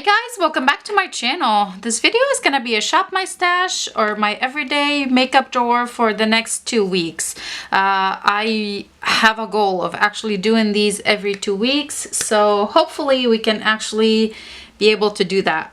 guys, welcome back to my channel. This video is gonna be a shop my stash or my everyday makeup drawer for the next 2 weeks. I have a goal of actually doing these every 2 weeks, so hopefully we can actually be able to do that.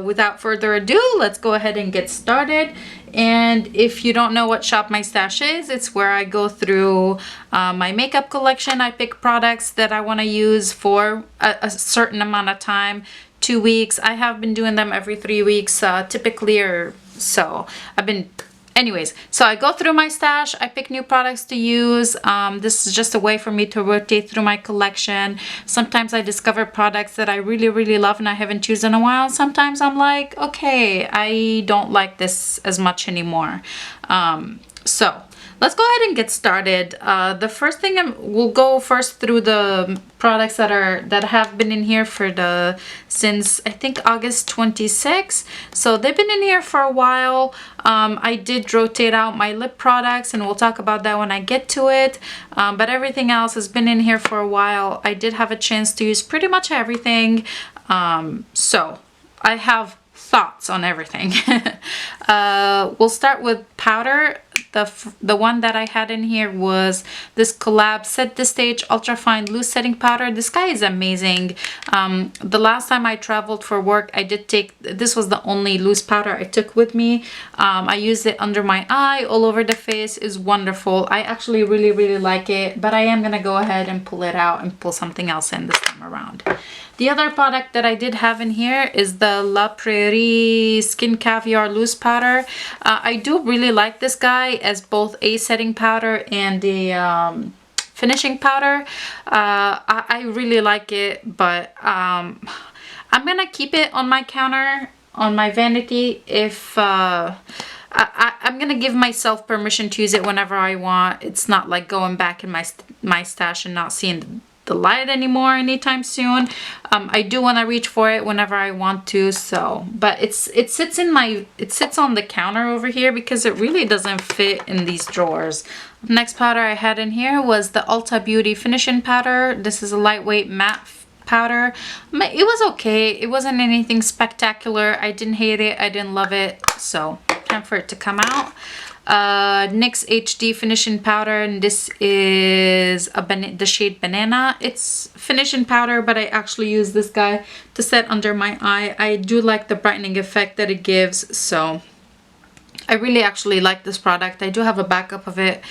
Without further ado, let's go ahead and get started. And if you don't know what Shop My Stash is, it's where I go through my makeup collection. I pick products that I want to use for a certain amount of time, 2 weeks. I have been doing them every 3 weeks, typically, or so. Anyways, so I go through my stash, I pick new products to use. This is just a way for me to rotate through my collection. Sometimes I discover products that I really love and I haven't used in a while. Sometimes I'm like, okay, I don't like this as much anymore. So let's go ahead and get started. The first thing we'll go first through the products that have been in here since I think August 26. So they've been in here for a while. I did rotate out my lip products and we'll talk about that when I get to it. But everything else has been in here for a while. I did have a chance to use pretty much everything. So I have thoughts on everything. We'll start with powder. The one that I had in here was this collab Set the Stage Ultra Fine Loose Setting Powder. This guy is amazing. The last time I traveled for work, I did take, this was the only loose powder I took with me. I used it under my eye, all over the face. Is wonderful. I actually really like it, but I am gonna go ahead and pull it out and pull something else in this time around. The other product that I did have in here is the La Prairie Skin Caviar Loose Powder. I do really like this guy as both a setting powder and a finishing powder. I really like it, but I'm gonna keep it on my counter, on my vanity. If I'm gonna give myself permission to use it whenever I want. It's not like going back in my stash and not seeing the light anymore anytime soon. I do want to reach for it whenever I want to, so but it sits on the counter over here because it really doesn't fit in these drawers. Next powder I had in here was the Ulta Beauty finishing powder. This is a lightweight matte powder. It was okay. It wasn't anything spectacular. I didn't hate it, I didn't love it, so time for it to come out. NYX HD finishing powder, and this is the shade Banana. It's finishing powder, but I actually use this guy to set under my eye. I do like the brightening effect that it gives, so I really actually like this product. I do have a backup of it.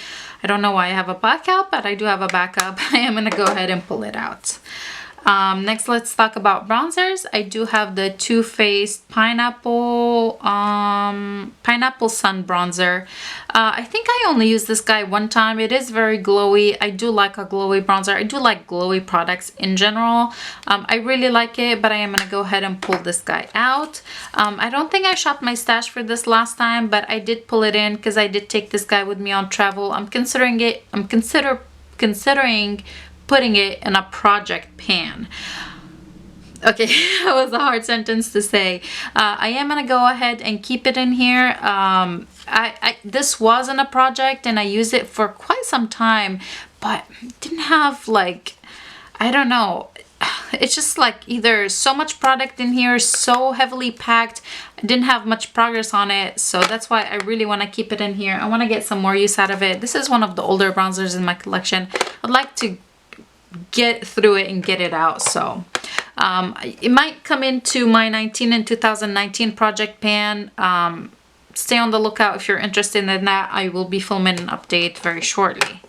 I don't know why I have a backup, but I do have a backup. I am gonna go ahead and pull it out. Next, let's talk about bronzers. I do have the Too Faced Pineapple Sun Bronzer. I think I only used this guy one time. It is very glowy. I do like a glowy bronzer. I do like glowy products in general. I really like it, but I am gonna go ahead and pull this guy out. I don't think I shopped my stash for this last time, but I did pull it in because I did take this guy with me on travel. I'm considering putting it in a project pan. Okay, that was a hard sentence to say. I am gonna go ahead and keep it in here. This wasn't a project and I used it for quite some time, but didn't have, like, I don't know. It's just like either so much product in here, so heavily packed, I didn't have much progress on it, so that's why I really want to keep it in here. I want to get some more use out of it. This is one of the older bronzers in my collection. I'd like to get through it and get it out, so it might come into my 2019 project pan. Stay on the lookout if you're interested in that. I will be filming an update very shortly.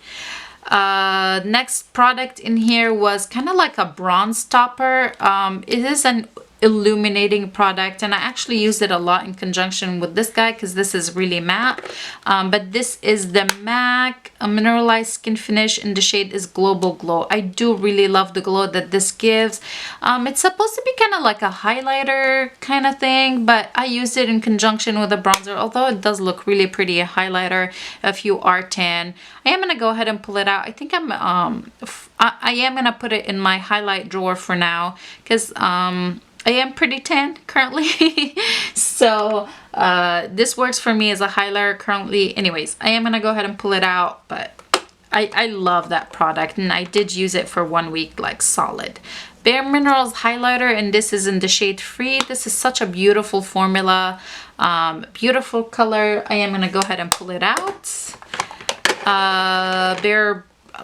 Next product in here was kind of like a bronze topper. It is an illuminating product and I actually used it a lot in conjunction with this guy because this is really matte, but this is the MAC Mineralized Skin Finish and the shade is Global Glow. I do really love the glow that this gives. It's supposed to be kind of like a highlighter kind of thing, but I used it in conjunction with a bronzer, although it does look really pretty, a highlighter if you are tan. I am going to go ahead and pull it out. I think I am going to put it in my highlight drawer for now because I am pretty tan currently. So this works for me as a highlighter currently. Anyways, I am gonna go ahead and pull it out, but I love that product and I did use it for 1 week like solid. Bare Minerals highlighter, and this is in the shade Free. This is such a beautiful formula, beautiful color. I am gonna go ahead and pull it out.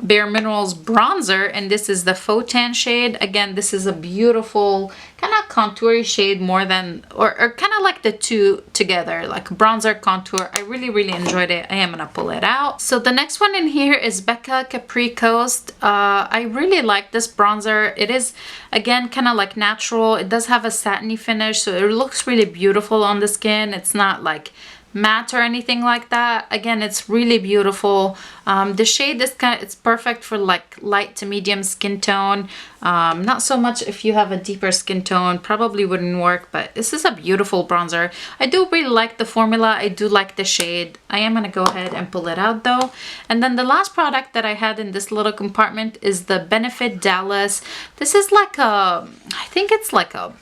Bare Minerals bronzer, and this is the faux tan shade. Again, this is a beautiful kind of contoury shade, more than, or kind of like the two together, like bronzer contour. I really enjoyed it. I am gonna pull it out. So the next one in here is Becca Capri Coast. I really like this bronzer. It is, again, kind of like natural. It does have a satiny finish, so it looks really beautiful on the skin. It's not like matte or anything like that. Again, it's really beautiful. The shade is it's perfect for like light to medium skin tone. Not so much if you have a deeper skin tone, probably wouldn't work, but this is a beautiful bronzer. I do really like the formula. I do like the shade. I am gonna go ahead and pull it out though. And then the last product that I had in this little compartment is the Benefit Dallas. This is like a, I think it's like a,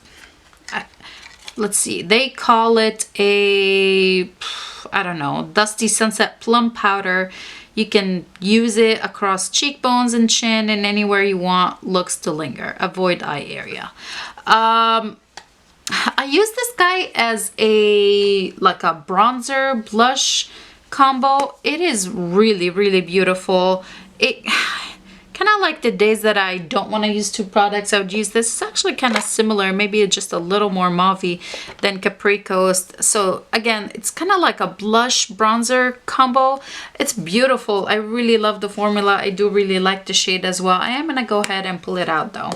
let's see, they call it a, I don't know, Dusty Sunset Plum Powder. You can use it across cheekbones and chin and anywhere you want looks to linger. Avoid eye area. I use this guy as a, like a bronzer blush combo. It is really beautiful. It kind of like the days that I don't want to use two products, I would use this. It's actually kind of similar, maybe just a little more mauve than Capri Coast. So again, it's kind of like a blush bronzer combo. It's beautiful. I really love the formula. I do really like the shade as well. I am gonna go ahead and pull it out though.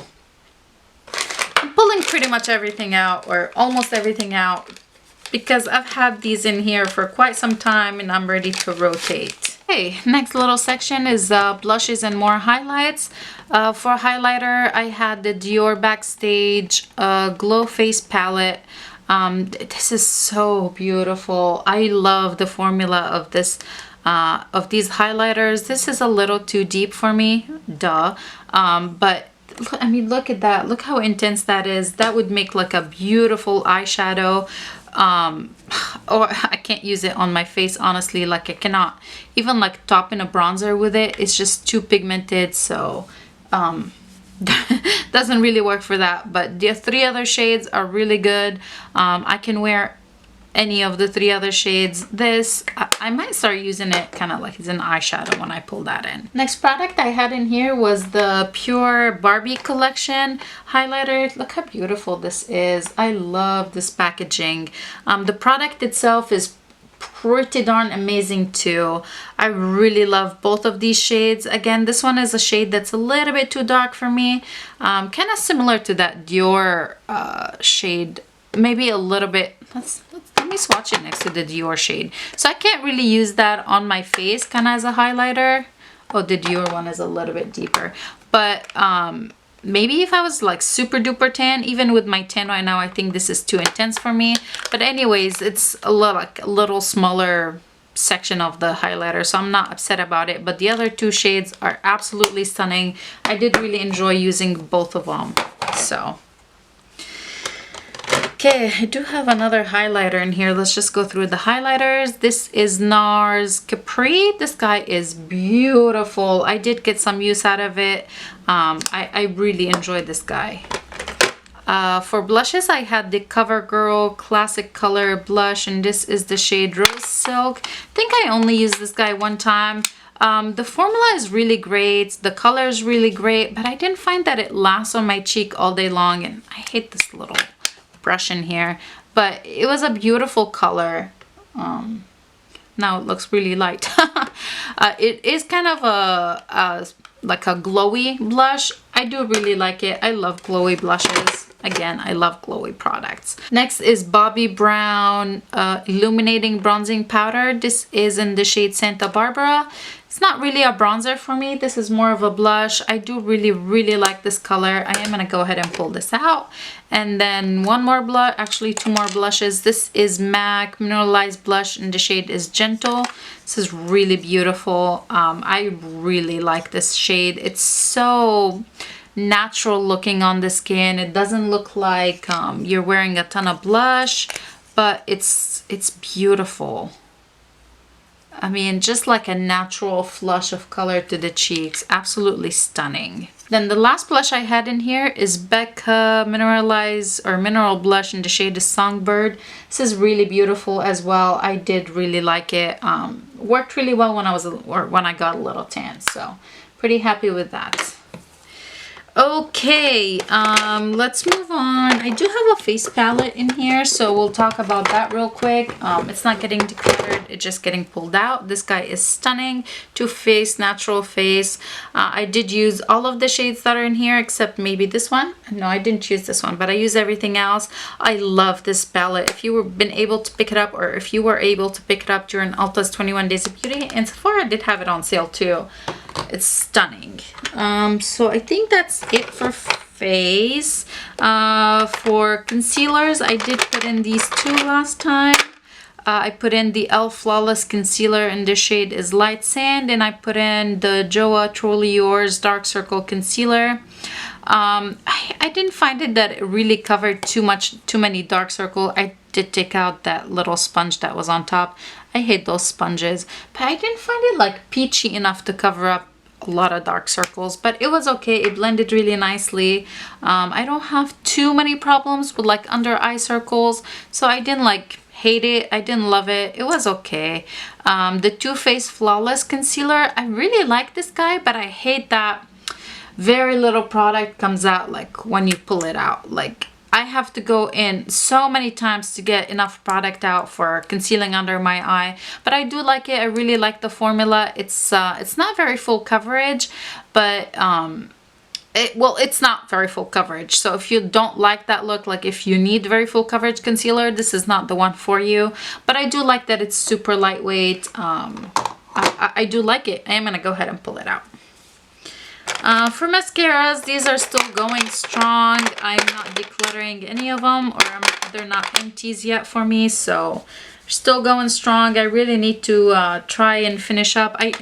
I'm pulling pretty much everything out, or almost everything out, because I've had these in here for quite some time and I'm ready to rotate. Okay, next little section is blushes and more highlights. For highlighter, I had the Dior Backstage Glow Face palette. This is so beautiful. I love the formula of this, of these highlighters. This is a little too deep for me, duh. But I mean, look at that. Look how intense that is. That would make like a beautiful eyeshadow. Or I can't use it on my face, honestly. Like I cannot even like top in a bronzer with it. It's just too pigmented, so doesn't really work for that. But the three other shades are really good. I can wear any of the three other shades. This, I might start using it kind of like it's an eyeshadow when I pull that in. Next product I had in here was the Pure Barbie collection highlighter. Look how beautiful this is. I love this packaging. The product itself is pretty darn amazing too. I really love both of these shades. Again, this one is a shade that's a little bit too dark for me. Kind of similar to that Dior shade, maybe a little bit. Let me swatch it next to the Dior shade. So I can't really use that on my face kind of as a highlighter. Oh, the Dior one is a little bit deeper. But maybe if I was like super duper tan, even with my tan right now, I think this is too intense for me. But anyways, it's a little smaller section of the highlighter, so I'm not upset about it. But the other two shades are absolutely stunning. I did really enjoy using both of them. So okay, I do have another highlighter in here. Let's just go through the highlighters. This is NARS Capri. This guy is beautiful. I did get some use out of it. I really enjoyed this guy. For blushes, I had the CoverGirl Classic Color Blush, and this is the shade Rose Silk. I think I only used this guy one time. The formula is really great. The color is really great, but I didn't find that it lasts on my cheek all day long, and I hate this little brush in here, but it was a beautiful color. Now it looks really light. It is kind of like a glowy blush. I do really like it. I love glowy blushes. Again, I love glowy products. Next is Bobbi Brown Illuminating Bronzing Powder. This is in the shade Santa Barbara. It's not really a bronzer for me. This is more of a blush. I do really like this color. I am gonna go ahead and pull this out. And then one more blush, actually two more blushes. This is MAC Mineralized Blush, and the shade is Gentle. This is really beautiful. I really like this shade. It's so natural looking on the skin. It doesn't look like you're wearing a ton of blush, but it's beautiful. I mean, just like a natural flush of color to the cheeks. Absolutely stunning. Then the last blush I had in here is Becca Mineralize or Mineral Blush in the shade Songbird. This is really beautiful as well. I did really like it. Worked really well when I got a little tan. So pretty happy with that. Okay, let's move on. I do have a face palette in here, so we'll talk about that real quick. It's not getting decluttered, it's just getting pulled out. This guy is stunning. Too Faced Natural Face. I did use all of the shades that are in here except maybe this one. No, I didn't use this one, but I use everything else. I love this palette. If you were been able to pick it up, or if you were able to pick it up during Ulta's 21 Days of Beauty, and Sephora did have it on sale too. It's stunning. So I think that's it for face. For concealers, I did put in these two last time. I put in the e.l.f. Flawless Concealer in the shade is Light Sand, and I put in the Joa Truly Yours Dark Circle Concealer. I didn't find it that it really covered too many dark circle. I did take out that little sponge that was on top. I hate those sponges, but I didn't find it like peachy enough to cover up a lot of dark circles, but it was okay. It blended really nicely. I don't have too many problems with like under eye circles, so I didn't like hate it. I didn't love it. It was okay. The Too Faced Flawless Concealer, I really like this guy, but I hate that very little product comes out like when you pull it out. Like I have to go in so many times to get enough product out for concealing under my eye, but I do like it. I really like the formula. It's not very full coverage, but it's not very full coverage. So if you don't like that look, like if you need very full coverage concealer, this is not the one for you. But I do like that it's super lightweight. I do like it. I am gonna go ahead and pull it out. For mascaras, these are still going strong. I'm not decluttering any of them, or they're not empties yet for me, so they're still going strong. I really need to try and finish up. I'm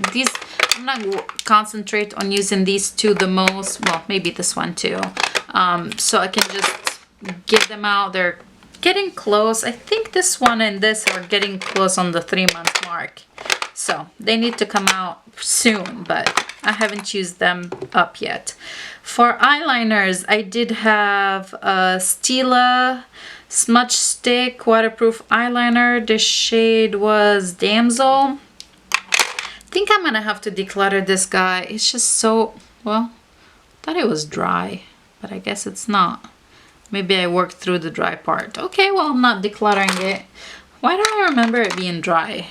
gonna concentrate on using these two the most. Well, maybe this one too, so I can just get them out. They're getting close. I think this one and this are getting close on the 3-month mark, so they need to come out soon, but I haven't used them up yet. For eyeliners, I did have a Stila Smudge Stick Waterproof Eyeliner. The shade was Damsel. I think I'm gonna have to declutter this guy. It's just so, well, I thought it was dry, but I guess it's not. Maybe I worked through the dry part. Okay, well, I'm not decluttering it. Why don't I remember it being dry?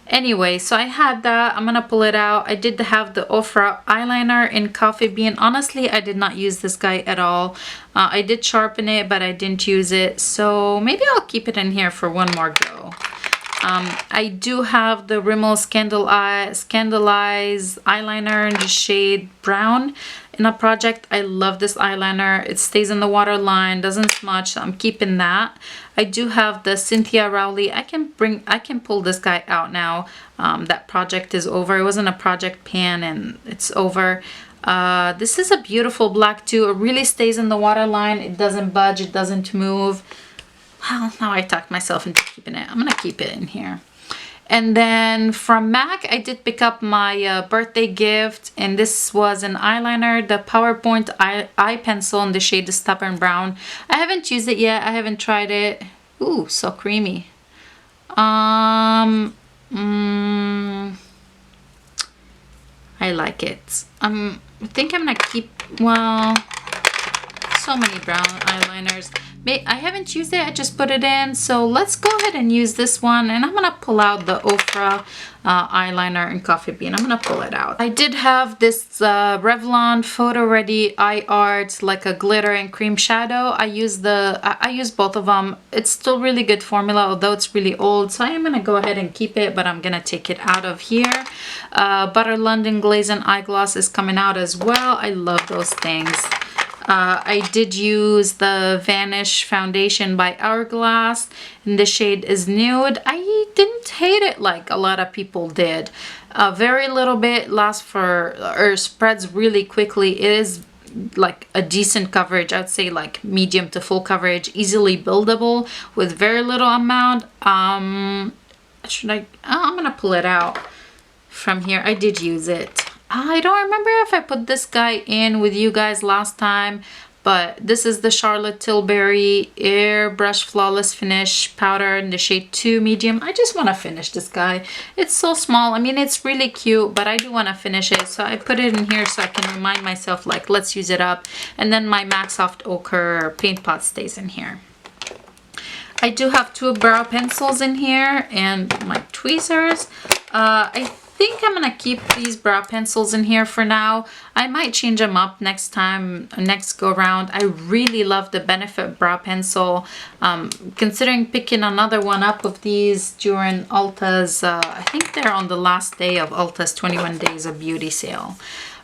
Anyway, so I had that. I'm gonna pull it out. I did have the Ofra eyeliner in Coffee Bean. Honestly, I did not use this guy at all. I did sharpen it, but I didn't use it. So maybe I'll keep it in here for one more go. I do have the Rimmel Scandalize eyeliner in the shade Brown in a project. I love this eyeliner. It stays in the waterline, doesn't smudge, so I'm keeping that. I do have the Cynthia Rowley. I can pull this guy out now. That project is over. It wasn't a project pan and it's over. This is a beautiful black too. It really stays in the waterline. It doesn't budge, it doesn't move. Well, now I talked myself into keeping it. I'm gonna keep it in here. And then from MAC, I did pick up my birthday gift, and this was an eyeliner, the PowerPoint eye pencil in the shade Stubborn Brown. I haven't used it yet. I haven't tried it. Ooh, so creamy. I like it. I think I'm gonna keep, well, so many brown eyeliners. I haven't used it, I just put it in. So let's go ahead and use this one, and I'm gonna pull out the Ofra eyeliner in Coffee Bean. I'm gonna pull it out. I did have this Revlon Photo Ready Eye Art, like a glitter and cream shadow. I use both of them. It's still really good formula, although it's really old, so I am gonna go ahead and keep it, but I'm gonna take it out of here. Butter London Glaze and Eye Gloss is coming out as well. I love those things. I did use the Vanish foundation by Hourglass, and the shade is Nude. I didn't hate it like a lot of people did. Very little bit lasts for, or spreads really quickly. It is like a decent coverage. I'd say like medium to full coverage, easily buildable with very little amount. should I, I'm gonna pull it out from here. I did use it. I don't remember if I put this guy in with you guys last time, but this is the Charlotte Tilbury Airbrush Flawless Finish Powder in the shade 2 medium. I just want to finish this guy. It's so small. I mean, it's really cute, but I do want to finish it. So I put it in here so I can remind myself, like, let's use it up. And then my MAC Soft Ochre paint pot stays in here. I do have 2 brow pencils in here and my tweezers. I think I'm gonna keep these brow pencils in here for now. I might change them up next go around. I really love the Benefit brow pencil. Considering picking another one up of these during Ulta's, I think they're on the last day of Ulta's 21 Days of Beauty sale.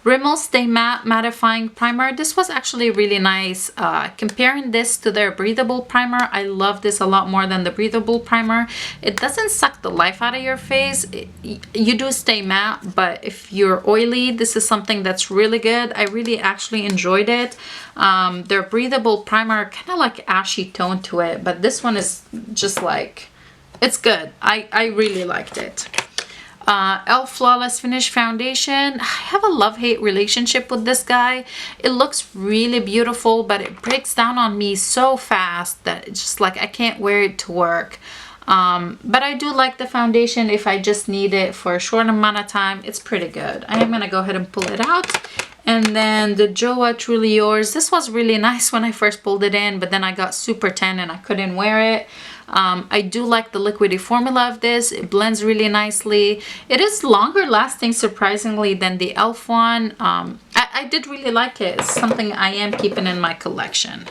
Rimmel Stay Matte Mattifying Primer. This was actually really nice. Comparing this to their breathable primer, I love this a lot more than the breathable primer. It doesn't suck the life out of your face. You do stay matte, but if you're oily, this is something that's really good. I really actually enjoyed it. Their breathable primer, kind of like ashy tone to it, but this one is just like, it's good. I really liked it. e.l.f. Flawless Finish Foundation. I have a love-hate relationship with this guy. It looks really beautiful, but it breaks down on me so fast that it's just like I can't wear it to work. But I do like the foundation if I just need it for a short amount of time. It's pretty good. I am going to go ahead and pull it out. And then the Joa Truly Yours. This was really nice when I first pulled it in, but then I got super tan and I couldn't wear it. I do like the liquidy formula of this. It blends really nicely. It is longer lasting, surprisingly, than the e.l.f. one. I did really like it. It's something I am keeping in my collection.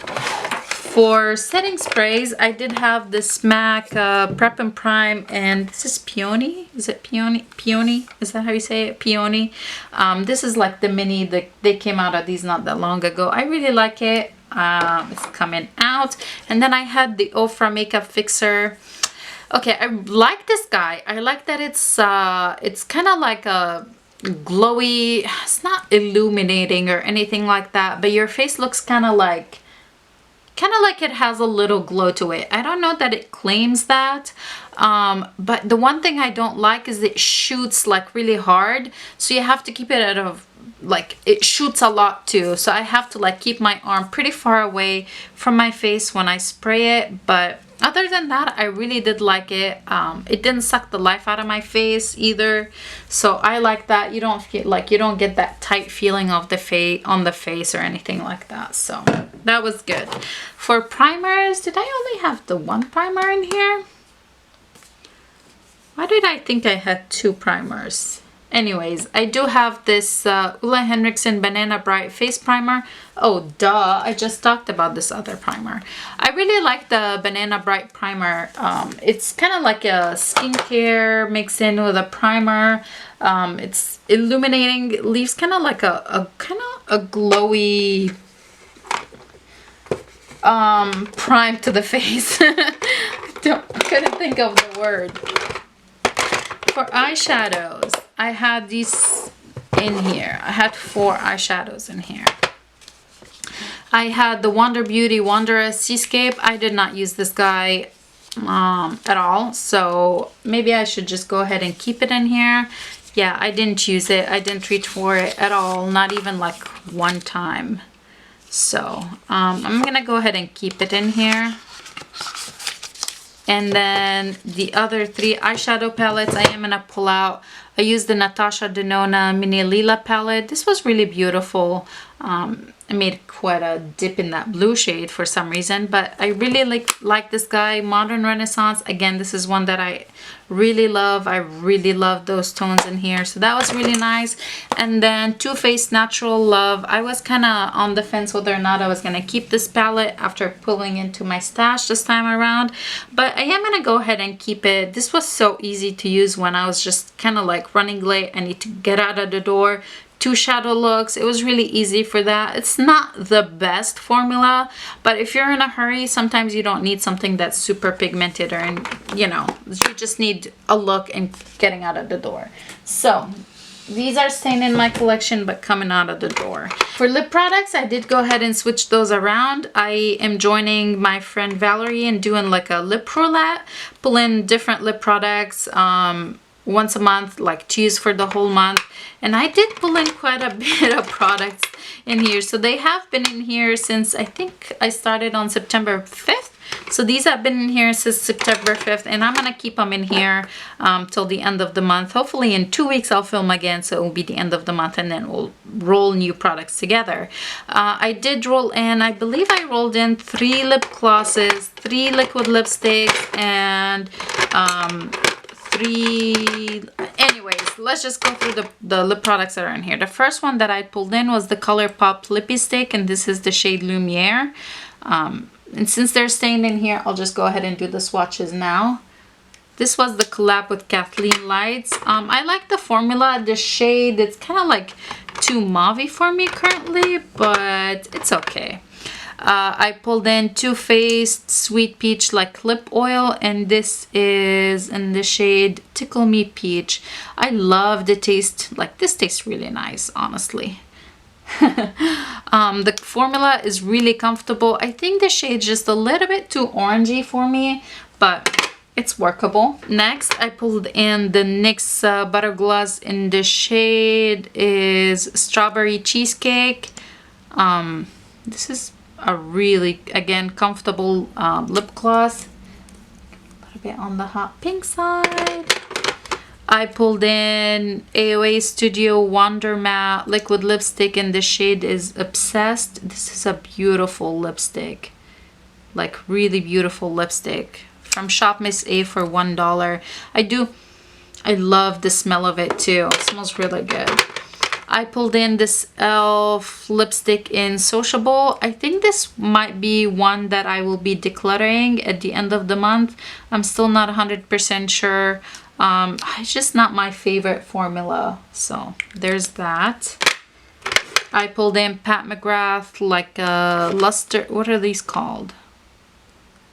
For setting sprays, I did have this MAC Prep and Prime, and this is Peony. Is it Peony? Peony? Is that how you say it? Peony. This is like the mini. They came out of these not that long ago. I really like it. It's coming out. And then I had the Ofra Makeup Fixer. Okay, I like this guy. I like that it's kind of like a glowy. It's not illuminating or anything like that, but your face looks kind of like it has a little glow to it. I don't know that it claims that, but the one thing I don't like is it shoots like really hard, so you have to keep it out of, like, it shoots a lot too, so I have to like keep my arm pretty far away from my face when I spray it. But other than that, I really did like it. It didn't suck the life out of my face either, so I like that. You don't feel like, you don't get that tight feeling of the face on the face or anything like that, so that was good. For primers, did I only have the one primer in here? Why did I think I had 2 primers? Anyways, I do have this Ulla Henriksen Banana Bright Face Primer. Oh, duh. I just talked about this other primer. I really like the Banana Bright Primer. It's kind of like a skincare mixed in with a primer. It's illuminating. It leaves kind of like a glowy prime to the face. I couldn't think of the word. For eyeshadows, I had these in here. I had 4 eyeshadows in here. I had the Wander Beauty Wanderous Seascape. I did not use this guy at all, so maybe I should just go ahead and keep it in here. Yeah, I didn't use it. I didn't reach for it at all, not even like one time. So I'm gonna go ahead and keep it in here. And then the other 3 eyeshadow palettes I am gonna pull out. I used the Natasha Denona Mini Lila palette. This was really beautiful. I made quite a dip in that blue shade for some reason, but I really like this guy, Modern Renaissance. Again, this is one that I really love. I really love those tones in here, so that was really nice. And then Too Faced Natural Love. I was kind of on the fence whether or not I was going to keep this palette after pulling into my stash this time around, but I am going to go ahead and keep it. This was so easy to use when I was just kind of like running late. I need to get out of the door. 2 shadow looks. It was really easy for that. It's not the best formula, but if you're in a hurry, sometimes you don't need something that's super pigmented, or, you know, you just need a look and getting out of the door. So these are staying in my collection but coming out of the door. For lip products, I did go ahead and switch those around. I am joining my friend Valerie and doing like a lip roulette, pull in different lip products once a month, like to use for the whole month. And I did pull in quite a bit of products in here. So they have been in here since I think I started on September 5th. So these have been in here since September 5th, and I'm gonna keep them in here till the end of the month. Hopefully in 2 weeks I'll film again, so it will be the end of the month, and then we'll roll new products together. I did roll in, I believe I rolled in 3 lip glosses, 3 liquid lipsticks, and 3... Anyways, let's just go through the lip products that are in here. The first one that I pulled in was the ColourPop Lippy Stick, and this is the shade Lumiere. And since they're staying in here, I'll just go ahead and do the swatches now. This was the collab with Kathleen Lights. I like the formula, the shade. It's kind of like too mauve for me currently, but it's okay. I pulled in Too Faced Sweet Peach like lip oil, and this is in the shade Tickle Me Peach. I love the taste. Like, this tastes really nice, honestly. The formula is really comfortable. I think the shade's just a little bit too orangey for me, but it's workable. Next, I pulled in the NYX Butter Gloss, and the shade is Strawberry Cheesecake. This is a really, again, comfortable lip gloss. A little bit on the hot pink side. I pulled in AOA Studio Wonder Matte Liquid Lipstick, and the shade is Obsessed. This is a beautiful lipstick. Like, really beautiful lipstick. From Shop Miss A for $1. I love the smell of it too. It smells really good. I pulled in this e.l.f. lipstick in Sociable. I think this might be one that I will be decluttering at the end of the month. I'm still not 100% sure. It's just not my favorite formula, so there's that. I pulled in Pat McGrath, like a luster, what are these called?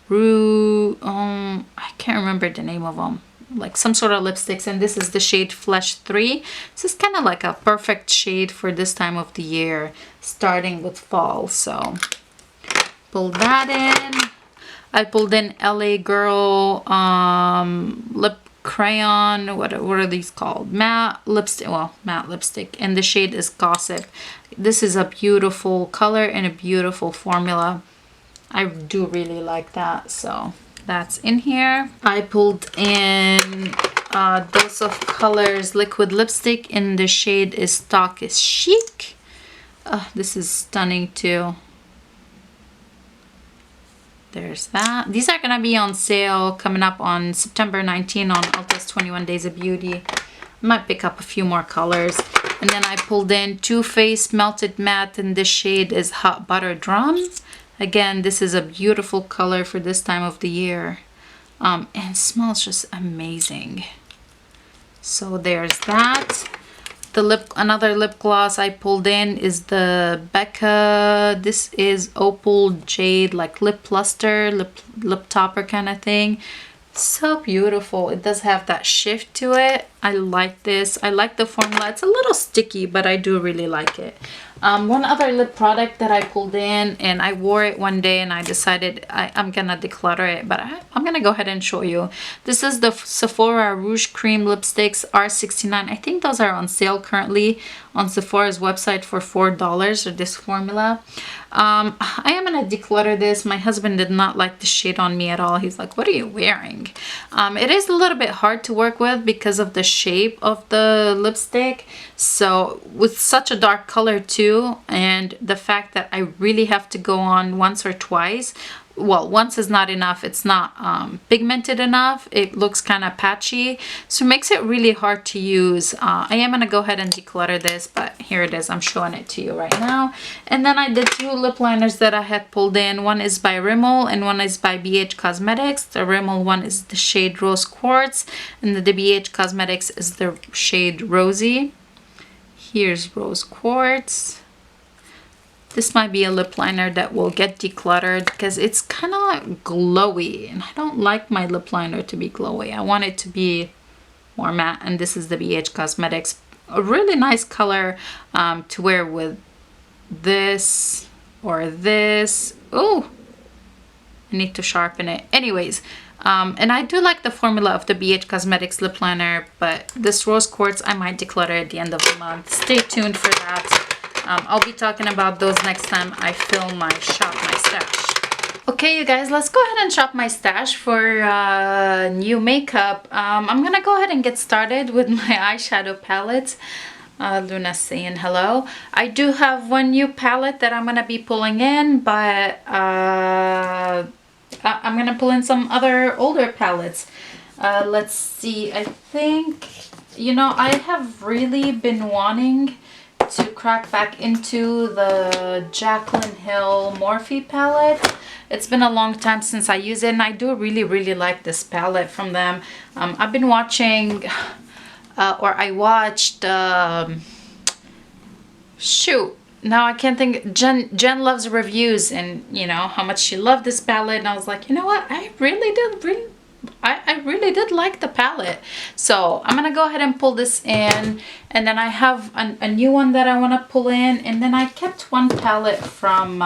I can't remember the name of them. Like some sort of lipsticks, and this is the shade Flesh 3. This is kind of like a perfect shade for this time of the year, starting with fall, so pull that in. I pulled in LA Girl lip crayon, what are these called? Matte lipstick, well, matte lipstick, and the shade is Gossip. This is a beautiful color and a beautiful formula. I do really like that, so that's in here. I pulled in Dose of Colors liquid lipstick, and the shade is Stock is Chic. This is stunning too. There's that. These are gonna be on sale coming up on September 19 on Ulta's 21 Days of Beauty. I might pick up a few more colors. And then I pulled in Too Faced Melted Matte, and this shade is Hot Butter Drum. Again, this is a beautiful color for this time of the year. And it smells just amazing. So there's that. Another lip gloss I pulled in is the Becca. This is Opal Jade, like lip luster, lip topper kind of thing. So beautiful. It does have that shift to it. I like this. I like the formula. It's a little sticky, but I do really like it. One other lip product that I pulled in, and I wore it one day and I decided I'm gonna declutter it, but I'm gonna go ahead and show you. This is the Sephora Rouge Cream Lipsticks R69. I think those are on sale currently on Sephora's website for $4 for this formula. I am gonna declutter this. My husband did not like the shade on me at all. He's like, what are you wearing? It is a little bit hard to work with because of the shape of the lipstick. So with such a dark color too, and the fact that I really have to go on once or twice, well, once is not enough. It's not pigmented enough. It looks kind of patchy, so it makes it really hard to use. I am gonna go ahead and declutter this, but here it is. I'm showing it to you right now. And then I did 2 lip liners that I had pulled in. One is by Rimmel and one is by BH Cosmetics. The Rimmel one is the shade Rose Quartz, and the BH Cosmetics is the shade Rosy. Here's Rose Quartz. This might be a lip liner that will get decluttered because it's kind of glowy, and I don't like my lip liner to be glowy. I want it to be more matte, and this is the BH Cosmetics a really nice color to wear with this or this. Oh, I need to sharpen it. Anyways, and I do like the formula of the BH Cosmetics lip liner, but this rose quartz I might declutter at the end of the month. Stay tuned for that. I'll be talking about those next time I film my shop my stash. Okay, you guys, let's go ahead and shop my stash for new makeup. I'm gonna go ahead and get started with my eyeshadow palette. Luna's saying hello. I do have one new palette that I'm gonna be pulling in, but I'm gonna pull in some other older palettes. Let's see, I think, you know, I have really been wanting to crack back into the Jaclyn Hill Morphe palette. It's been a long time since I used it, and I do really like this palette from them. I've been watching, or I watched, shoot, now I can't think, Jen Loves Reviews, and you know how much she loved this palette, and I was like, you know what, I really did like the palette. So I'm gonna go ahead and pull this in, and then I have a new one that I want to pull in, and then I kept one palette from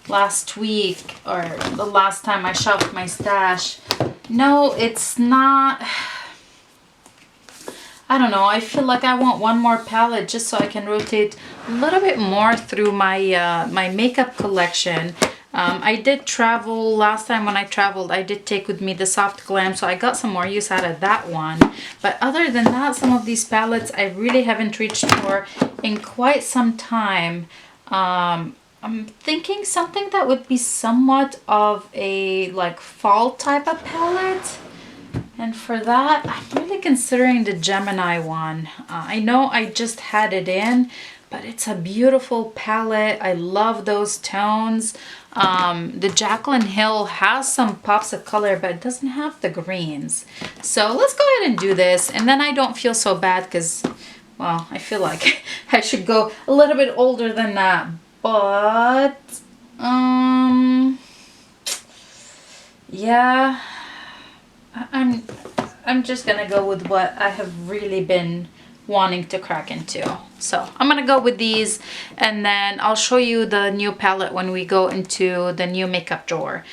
last week, or the last time I shopped my stash. No, it's not. I don't know, I feel like I want one more palette just so I can rotate a little bit more through my my makeup collection. I did travel last time. When I traveled, I did take with me the Soft Glam, so I got some more use out of that one. But other than that, some of these palettes I really haven't reached for in quite some time. I'm thinking something that would be somewhat of a like fall type of palette. And for that, I'm really considering the Gemini one. I know I just had it in, but it's a beautiful palette. I love those tones. The Jaclyn Hill has some pops of color, but it doesn't have the greens. So let's go ahead and do this. And then I don't feel so bad because, well, I feel like I should go a little bit older than that. But, yeah, I'm just gonna go with what I have really been wanting to crack into. So I'm gonna go with these, and then I'll show you the new palette when we go into the new makeup drawer.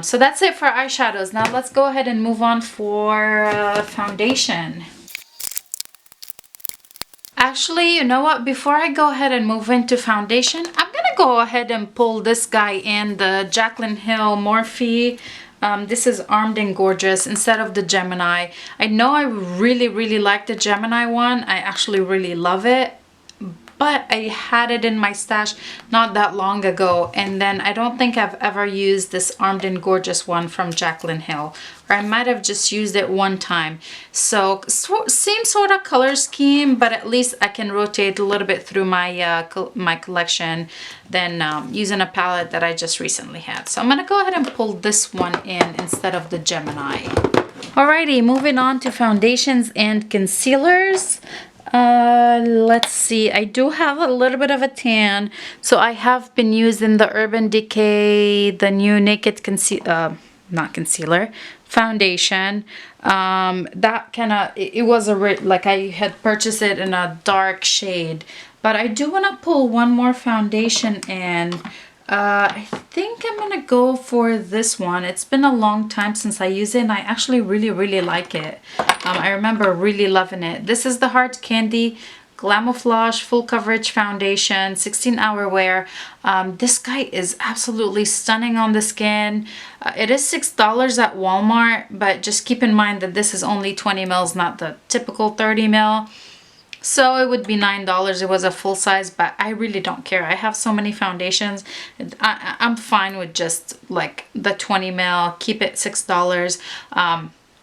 So that's it for eyeshadows. Now let's go ahead and move on for foundation. Actually, you know what? Before I go ahead and move into foundation, I'm gonna go ahead and pull this guy in, the Jaclyn Hill Morphe. This is Armed and Gorgeous instead of the Gemini. I know I really like the Gemini one. I actually really love it. But I had it in my stash not that long ago, and then I don't think I've ever used this Armed and Gorgeous one from Jaclyn Hill, or I might have just used it one time. So same sort of color scheme, but at least I can rotate a little bit through my my collection than using a palette that I just recently had. So I'm gonna go ahead and pull this one in instead of the Gemini. Alrighty, moving on to foundations and concealers. Let's see, I do have a little bit of a tan, so I have been using the Urban Decay, the new Naked foundation. That kind of, it was like I had purchased it in a dark shade, but I do want to pull one more foundation in. I think I'm gonna go for this one. It's been a long time since I used it, and I actually really like it. I remember really loving it. This is the Hard Candy Glamouflage Full Coverage Foundation, 16-hour wear. This guy is absolutely stunning on the skin. It is $6 at Walmart, but just keep in mind that this is only 20 mils, not the typical 30 mil. So it would be $9. It was a full size, but I really don't care. I have so many foundations. I'm fine with just like the 20 mil, keep it $6.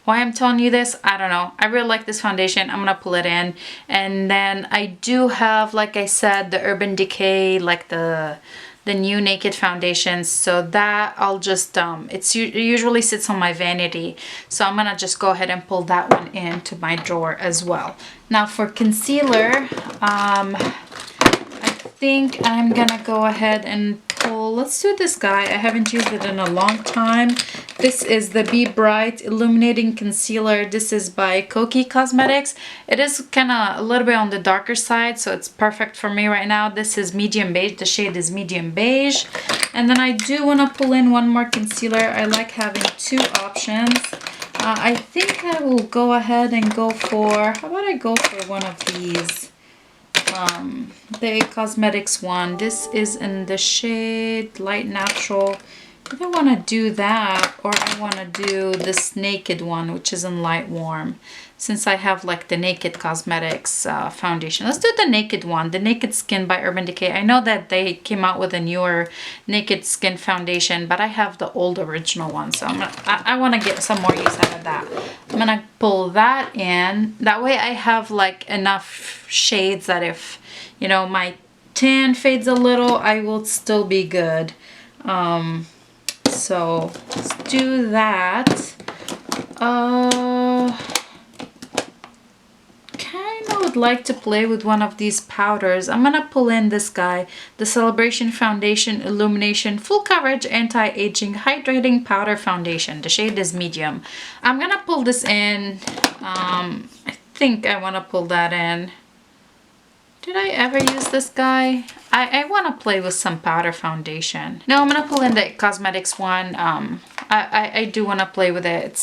Why I'm telling you this, I don't know. I really like this foundation. I'm gonna pull it in. And then I do have, like I said, the Urban Decay, like the new Naked foundations. So that I'll just, it usually sits on my vanity. So I'm gonna just go ahead and pull that one into my drawer as well. Now for concealer, I think I'm gonna go ahead and pull, let's do this guy. I haven't used it in a long time. This is the Be Bright Illuminating Concealer. This is by Koki Cosmetics. It is kind of a little bit on the darker side, so it's perfect for me right now. This is medium beige. The shade is medium beige. And then I do want to pull in one more concealer. I like having two options. I think I will go ahead and go for, how about I go for one of these? The Cosmetics one. This is in the shade Light Natural. I want to do that, or I want to do this Naked one, which is in Light Warm, since I have like the Naked Cosmetics foundation. Let's do the Naked one, the Naked Skin by Urban Decay. I know that they came out with a newer Naked Skin foundation, but I have the old original one, so I want to get some more use out of that. I'm gonna pull that in. That way I have like enough shades that if, you know, my tan fades a little, I will still be good. So let's do that. Kind of would like to play with one of these powders. I'm gonna pull in this guy, the Celebration Foundation Illumination Full Coverage Anti-Aging Hydrating Powder Foundation. The shade is medium. I'm gonna pull this in. I think I want to pull that in. Did I ever use this guy? I want to play with some powder foundation. No, I'm going to pull in the Cosmetics one. I do want to play with it.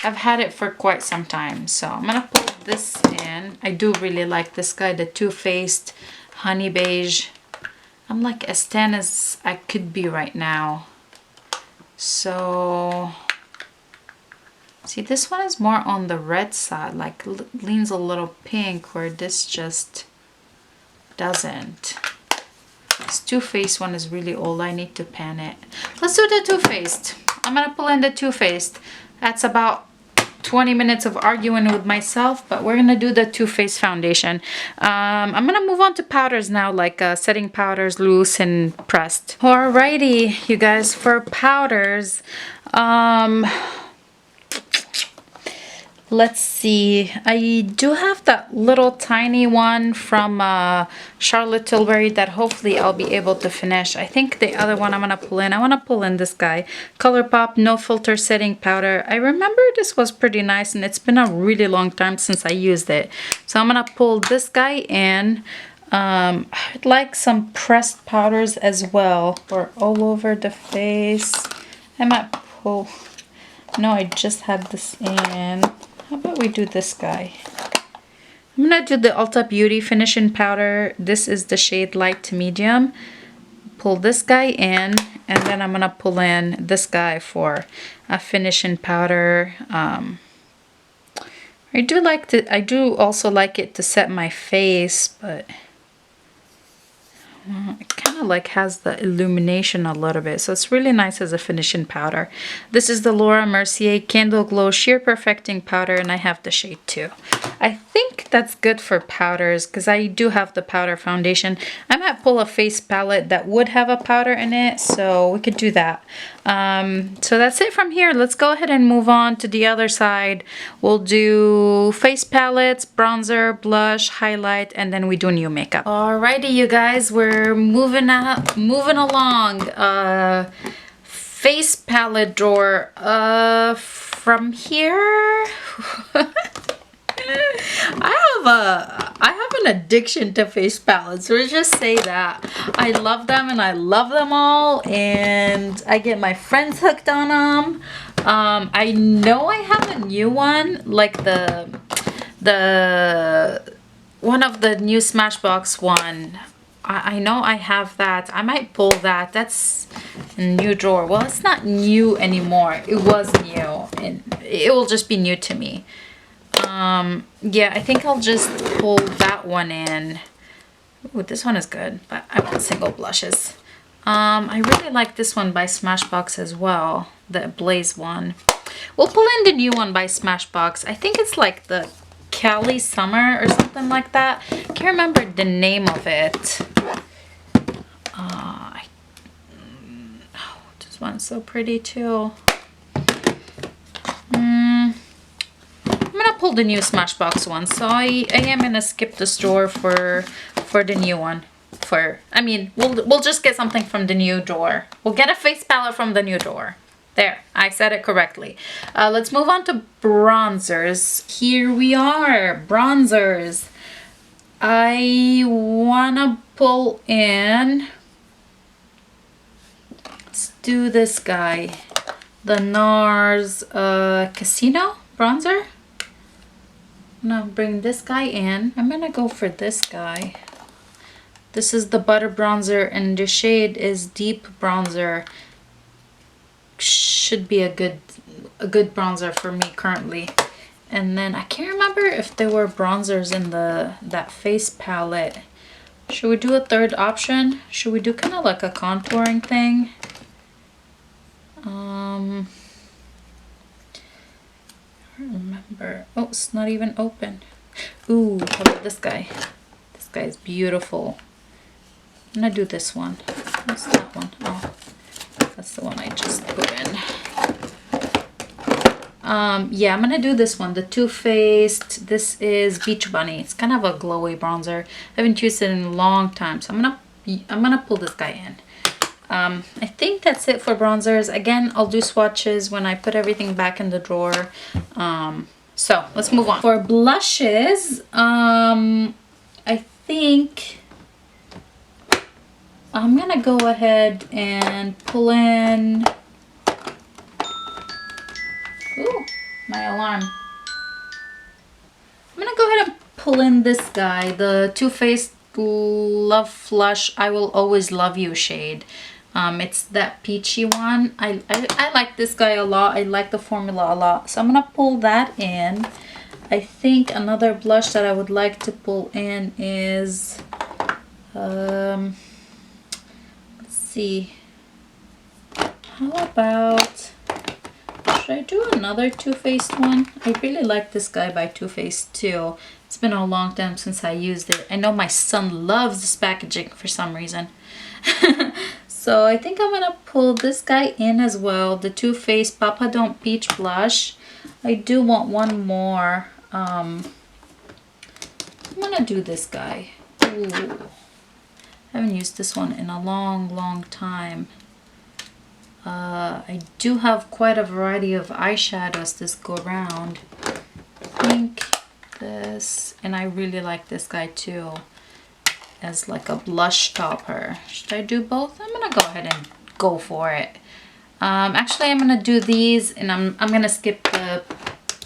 I've had it for quite some time. So I'm going to pull this in. I do really like this guy, the Too Faced Honey Beige. I'm like as tan as I could be right now. So, see, this one is more on the red side, like leans a little pink, where this just doesn't. This Too Faced one is really old. I need to pan it. Let's do the Too Faced. I'm gonna pull in the Too Faced. That's about 20 minutes of arguing with myself, but we're gonna do the Too Faced foundation. I'm gonna move on to powders now, like setting powders, loose and pressed. Alrighty, you guys, for powders, let's see. I do have that little tiny one from Charlotte Tilbury that hopefully I'll be able to finish. I think the other one I'm going to pull in. I want to pull in this guy. ColourPop No Filter Setting Powder. I remember this was pretty nice and it's been a really long time since I used it. So I'm going to pull this guy in. I'd like some pressed powders as well for all over the face. I might pull... No, I just had this in. How about we do this guy? I'm going to do the Ulta Beauty Finishing Powder. This is the shade Light to Medium. Pull this guy in, and then I'm going to pull in this guy for a finishing powder. I do also like it to set my face, but it kind of like has the illumination a little bit, so it's really nice as a finishing powder. This is the Laura Mercier Candle Glow Sheer Perfecting Powder, and I have the shade 2. I think that's good for powders because I do have the powder foundation. I might pull a face palette that would have a powder in it, so we could do that. So that's it from here. Let's go ahead and move on to the other side. We'll do face palettes, bronzer, blush, highlight, and then we do new makeup. Alrighty, you guys, we're moving along. Face palette drawer. From here. I have an addiction to face palettes. Let's just say that. I love them and I love them all, and I get my friends hooked on them. I know I have a new one, like the one of the new Smashbox one. I know I have that. I might pull that. That's a new drawer. Well, it's not new anymore. It was new, and it will just be new to me. Yeah, I think I'll just pull that one in. Ooh, this one is good, but I want single blushes. I really like this one by Smashbox as well, the Blaze one. We'll pull in the new one by Smashbox. I think it's like the Cali Summer or something like that. Can't remember the name of it. Oh, this one's so pretty too. I'm gonna pull the new Smashbox one, so I am gonna skip the store for the new one. We'll just get something from the new drawer. We'll get a face palette from the new drawer. There, I said it correctly. Let's move on to bronzers. Here we are, bronzers. I wanna pull in, let's do this guy, the NARS Casino bronzer. I'm gonna bring this guy in. I'm gonna go for this guy. This is the butter bronzer and the shade is deep bronzer. Should be a good bronzer for me currently. And then I can't remember if there were bronzers in that face palette. Should we do a third option? Should we do kind of like a contouring thing? I don't remember. Oh, it's not even open. Ooh, how about this guy? This guy is beautiful. I'm gonna do this one. What's that one? Oh, that's the one I just put in. Yeah, I'm gonna do this one, the Too Faced. This is Beach Bunny. It's kind of a glowy bronzer. I haven't used it in a long time, so I'm gonna pull this guy in. I think that's it for bronzers. Again, I'll do swatches when I put everything back in the drawer. So let's move on. For blushes, I think I'm gonna go ahead and pull in, ooh, my alarm. I'm gonna go ahead and pull in this guy, the Too Faced Love Flush I Will Always Love You shade. It's that peachy one. I like this guy a lot. I like the formula a lot. So I'm gonna pull that in. I think another blush that I would like to pull in is, let's see. How about, should I do another Too Faced one? I really like this guy by Too Faced too. It's been a long time since I used it. I know my son loves this packaging for some reason. So I think I'm gonna pull this guy in as well, the Too Faced Papa Don't Peach blush. I do want one more. I'm gonna do this guy. Ooh. I haven't used this one in a long time. I do have quite a variety of eyeshadows this go around. I think this, and I really like this guy too, as like a blush topper. Should I do both? I'm gonna go ahead and go for it. Actually, I'm gonna do these, and I'm gonna skip the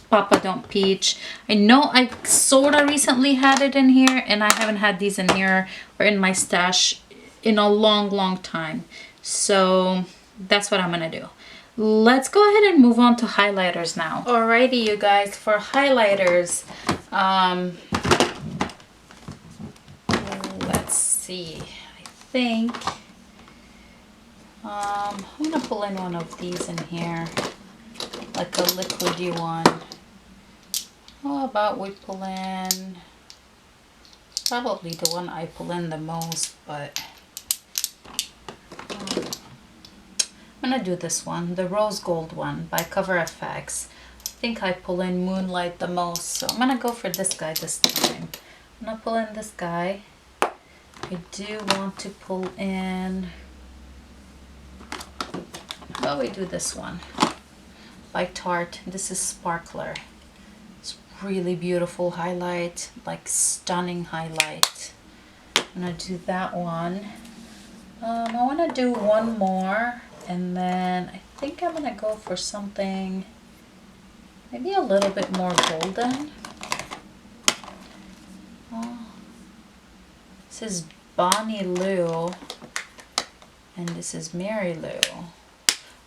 Papa Don't Peach. I know I sorta recently had it in here, and I haven't had these in here or in my stash in a long time. So that's what I'm gonna do. Let's go ahead and move on to highlighters now. Alrighty, you guys, for highlighters, let's see. I think I'm gonna pull in one of these in here, like a liquidy one. How about we pull in probably the one I pull in the most, but I'm gonna do this one, the rose gold one by Cover FX. I think I pull in Moonlight the most, so I'm gonna go for this guy this time. I'm gonna pull in this guy. I do want to pull in, how about we do this one by Tarte. This is Sparkler. It's really beautiful highlight, like stunning highlight. I'm gonna do that one. I want to do one more, and then I think I'm gonna go for something maybe a little bit more golden. This is Bonnie Lou, and this is Mary Lou.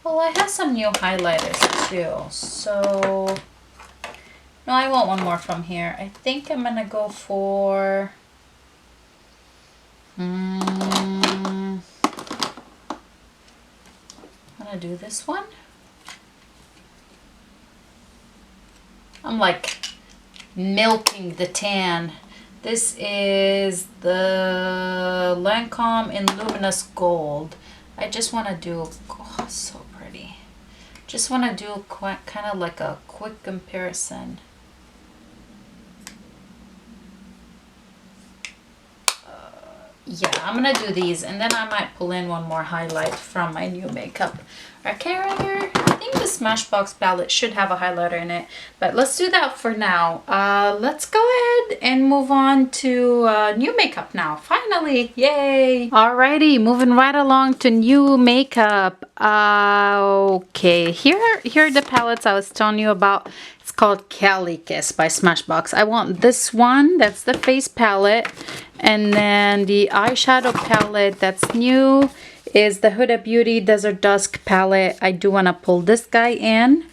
Well, I have some new highlighters too, so no, I want one more from here. I think I'm gonna go for I'm gonna do this one. I'm like milking the tan. This is the Lancome in Luminous Gold. I just want to do, oh, so pretty. Just want to do kind of like a quick comparison. Yeah, I'm gonna do these, and then I might pull in one more highlight from my new makeup. I can't remember. I the Smashbox palette should have a highlighter in it, but let's do that for now. Let's go ahead and move on to new makeup now. Finally, yay! Alrighty, moving right along to new makeup. Okay, here are the palettes I was telling you about. It's called Cali Kiss by Smashbox. I want this one, that's the face palette, and then the eyeshadow palette that's new is the Huda Beauty Desert Dusk palette. I do want to pull this guy in.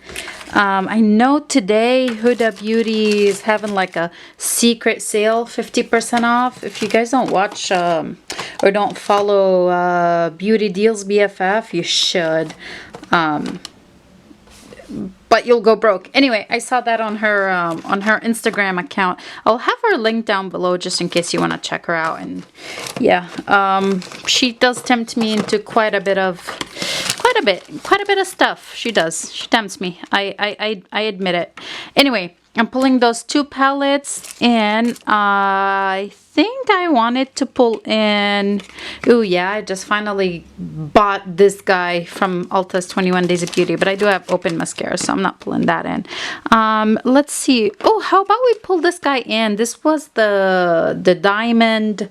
I know today Huda Beauty is having like a secret sale, 50% off. If you guys don't watch or don't follow Beauty Deals BFF, you should. But you'll go broke. Anyway, I saw that on her Instagram account. I'll have her link down below just in case you want to check her out. And yeah, she does tempt me into quite a bit of stuff. She does. She tempts me. I admit it. Anyway, I'm pulling those two palettes in. I think I wanted to pull in. Oh yeah, I just finally bought this guy from Ulta's 21 Days of Beauty, but I do have open mascara, so I'm not pulling that in. Let's see. Oh, how about we pull this guy in? This was the diamond,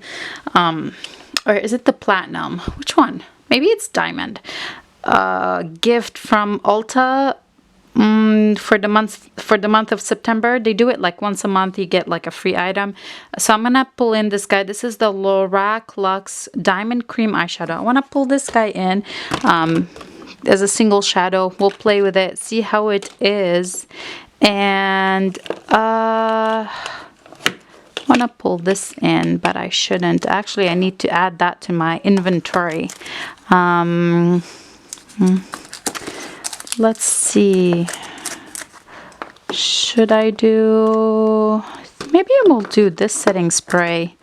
or is it the platinum? Which one? Maybe it's diamond. Gift from Ulta. For the month of September. They do it like once a month. You get like a free item. So I'm gonna pull in this guy. This is the Lorac Luxe Diamond Cream Eyeshadow. I want to pull this guy in as a single shadow. We'll play with it, see how it is, and I want to pull this in, but I shouldn't. Actually, I need to add that to my inventory. Let's see. Should I do... Maybe I will do this setting spray.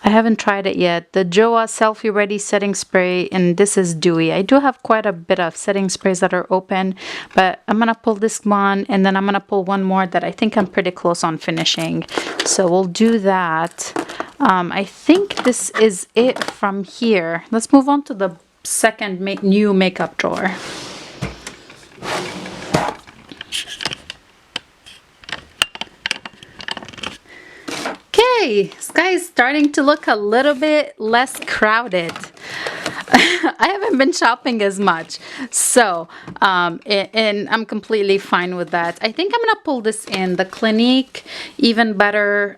I haven't tried it yet. The Joa Selfie Ready setting spray, and this is dewy. I do have quite a bit of setting sprays that are open, but I'm going to pull this one, and then I'm going to pull one more that I think I'm pretty close on finishing. So we'll do that. I think this is it from here. Let's move on to the second new makeup drawer. Okay, sky is starting to look a little bit less crowded. I haven't been shopping as much, so and I'm completely fine with that. I think I'm gonna pull this in, the Clinique Even Better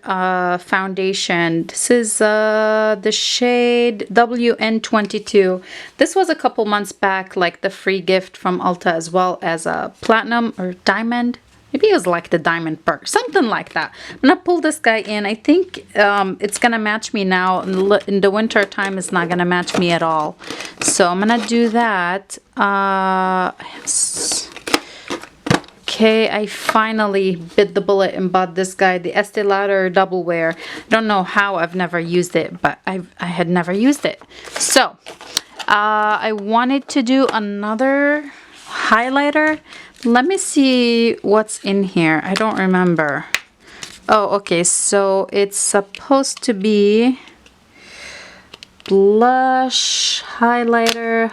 foundation. This is the shade WN22. This was a couple months back, like the free gift from Ulta, as well as a platinum or diamond. Maybe it was like the diamond perk, something like that. I'm gonna pull this guy in. I think it's gonna match me now. In the winter time, it's not gonna match me at all. So I'm gonna do that. Okay, I finally bit the bullet and bought this guy, the Estee Lauder Double Wear. I don't know how, I've never used it, but I had never used it. So I wanted to do another highlighter. Let me see what's in here. I don't remember. Oh, okay. So it's supposed to be blush, highlighter.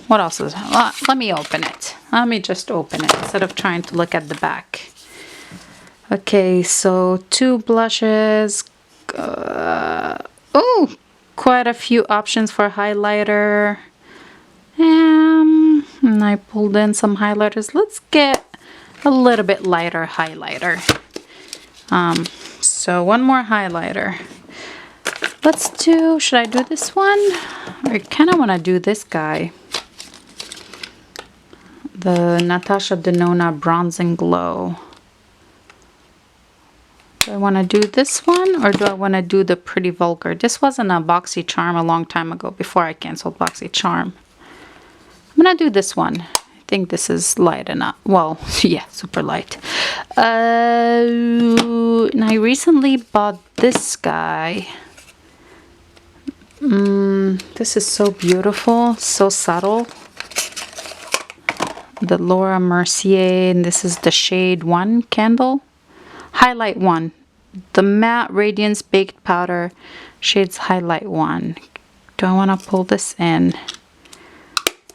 What else is it? Let me open it. Let me just open it instead of trying to look at the back. Okay, so 2 blushes. Oh, quite a few options for highlighter. And I pulled in some highlighters. Let's get a little bit lighter highlighter. So one more highlighter. Let's do, should I do this one? I kind of want to do this guy. The Natasha Denona Bronzing Glow. Do I want to do this one, or do I want to do the Pretty Vulgar? This wasn't a BoxyCharm a long time ago, before I canceled BoxyCharm. I'm gonna do this one. I think this is light enough. Well, yeah, super light. And I recently bought this guy. This is so beautiful, so subtle. The Laura Mercier, and this is the shade 1 candle. Highlight 1. The Matte Radiance Baked Powder shades Highlight 1. Do I want to pull this in?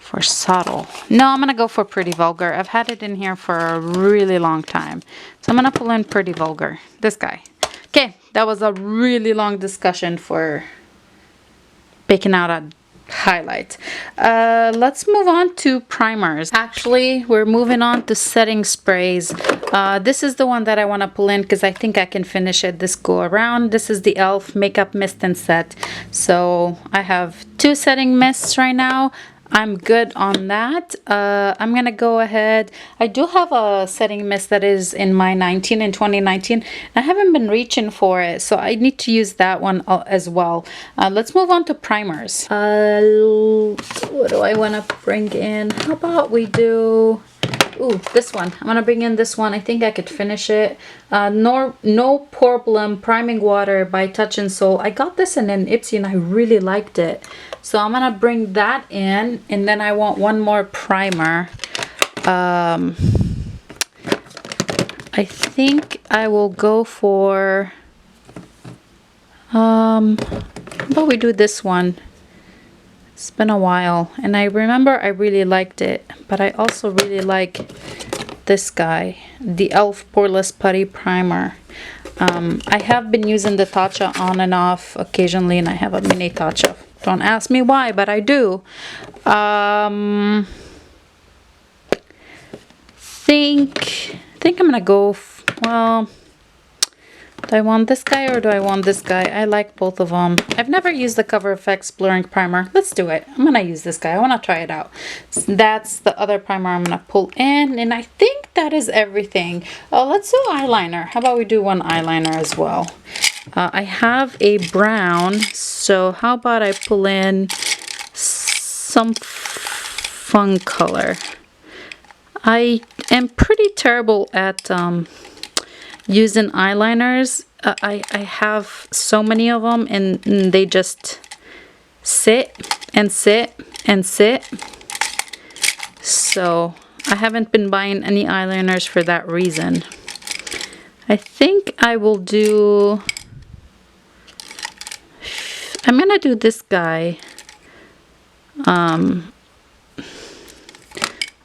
for subtle. No, I'm gonna go for Pretty Vulgar. I've had it in here for a really long time. So I'm gonna pull in Pretty Vulgar. This guy. Okay, that was a really long discussion for picking out a highlight. Let's move on to primers. Actually, we're moving on to setting sprays. This is the one that I want to pull in because I think I can finish it this go around. This is the e.l.f. Makeup Mist and Set. So I have 2 setting mists right now. I'm good on that. I'm gonna go ahead. I do have a setting mist that is in my 19 in 2019. I haven't been reaching for it, so I need to use that one as well. Let's move on to primers. What do I want to bring in? How about we do... Ooh, this one. I'm gonna bring in this one. I think I could finish it. No Problem Priming Water by Touch and Soul. I got this in an Ipsy and I really liked it. So I'm gonna bring that in, and then I want one more primer. I think I will go for... how about we do this one? It's been a while, and I remember I really liked it, but I also really like this guy, the e.l.f. Poreless Putty Primer. I have been using the Tatcha on and off occasionally, and I have a mini Tatcha. Don't ask me why, but I do. Think I'm gonna go, well, do I want this guy or do I want this guy? I like both of them. I've never used the Cover FX Blurring Primer. Let's do it. I'm gonna use this guy. I want to try it out. That's the other primer I'm gonna pull in, and I think that is everything. Let's do eyeliner. How about we do one eyeliner as well? I have a brown, so how about I pull in some fun color. I am pretty terrible at using eyeliners. I have so many of them, and they just sit and sit and sit. So I haven't been buying any eyeliners for that reason. I think I will do... I'm gonna do this guy. I